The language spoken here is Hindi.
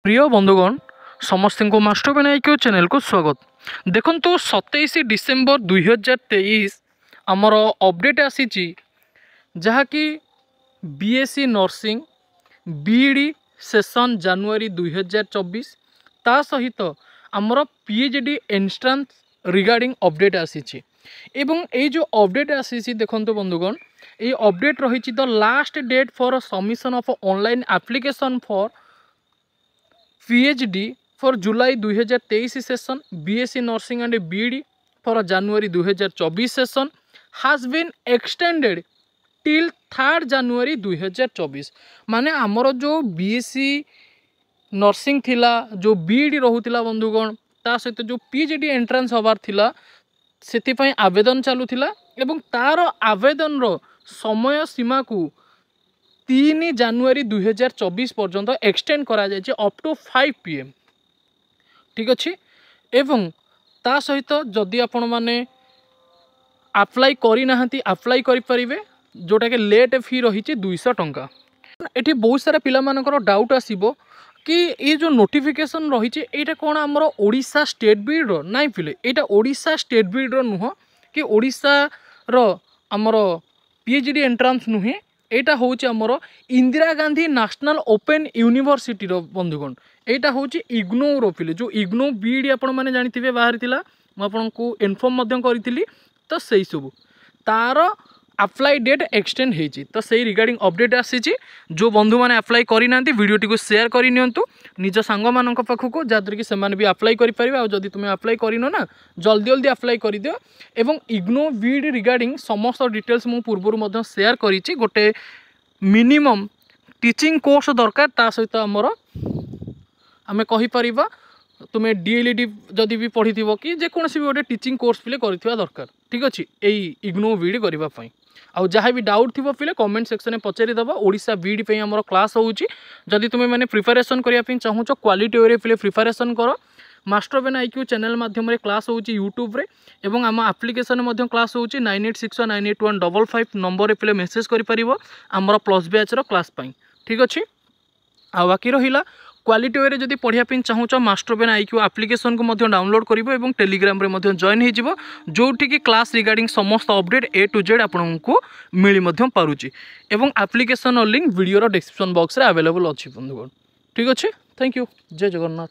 प्रिय बंधुगण समस्त को मास्टर बनाइक्यू चैनल को स्वागत। देखो 27 डिसेम्बर 2023 आमर अपडेट आसी जहाँकि बीएससी नर्सिंग बीईडी सेशन जनवरी 2024 ता सहित आमर पीएचडी एंट्रांस रिगार्डिंग अपडेट आसी एवं ये जो अपडेट आसी देखो बंधुगण ये अपडेट रही the last date for submission of online application for PhD for July 2023 session, BSc Nursing and BEd for January 2024 session has been extended till 3rd January 2024। माने आमर जो BSc नर्सिंग थिला जो BEd रहुतिला बंधुगण ता सहित जो PhD एंट्रांस होबार थिला सेति आवेदन चलुथिला एवं तार आवेदन रो समय सीमा को 3 जनवरी 2024 पर्यंत एक्सटेंड करा जायछि अप टू 5 PM। ठीक अच्छे एवं ता सहित जदि आपण माने अप्लाई करि नाहंती अप्लाई करि परिबे जोटा के लेट फी रही 200 टंका। एठी बहुत सारा पिला मानकर डाउट आसीबो कि ये जो नोटिफिकेशन रही एटा कोन हमर ओडिशा स्टेट बीड रो नाइ पिले एटा ओडिशा स्टेट बीड रो नुह कि ओडिशा रो हमर पीएचडी एंट्रांस नुहे एटा होची हमर Indira Gandhi national open university रो बंधुगण एटा होची इग्नो रो पिले जो इग्नो बीडी आपण माने जानिथिबे बाहर थिला म आपण को इन्फॉर्म मध्यम करिथिली तो सेही सब तार अप्लाई डेट एक्सटेंड हेची तो सेही रिगार्डिंग अपडेट आसीची जो बंधु माने अप्लाई करि नांती वीडियोटी को शेयर करि नियंतु निज सांग मानक पाखको जादर कि सेमाने भी अप्लाई करि परिबे आ जदि तुमे अप्लाई करिनो ना जल्दी जल्दी अप्लाई करि दियो एवं इग्नो बीडी रिगार्डिंग समस्त डिटेल्स मु पूर्व मध्य शेयर करिछि गोटे मिनिमम टीचिंग कोर्स दरकार ता सहित हमर आमे कहि परिबा तुमे डीएलईडी जदि भी पढ़ी थिबो कि जे कोनसी भी गोटे टीचिंग कोर्स पिले करिथिबा दरकार। ठीक अछि एई इग्नो बीडी करिबा पई आउ जहाँ भी डाउट थी पिले कमेंट सेक्शन में पचारि दबा। ओडिशा बीडी पे हमर क्लास होउची जदि तुमे माने प्रिपरेशन करिया पे चाहूचो क्वालिटी वे पिले प्रिपरेशन करो मास्टर बेन आईक्यू चैनल माध्यम रे क्लास होउची यूट्यूब रे एवं आम एप्लिकेशन मध्यम क्लास होउची 9861981555 नंबर रे पिले मेसेज करि परिबो हमर प्लस बैच रो क्लास पई। ठीक अछि आ बाकी रहिला क्वालिटी वे जदि पढ़िया पे चाहूच मास्टर बेन आईक्यू एप्लिकेशन को मध्य डाउनलोड करिवो एवं टेलीग्राम रे मध्य जॉइन हे जिवो जोठी कि क्लास रिगार्डिंग समस्त अपडेट A to Z आपको मिली मध्य पारुची एवं एप्लिकेशन लिंक वीडियो रो डिस्क्रिप्शन बॉक्स रे अवेलेबल अछि बंधुगण। ठीक अछि थैंक यू जय जगन्नाथ।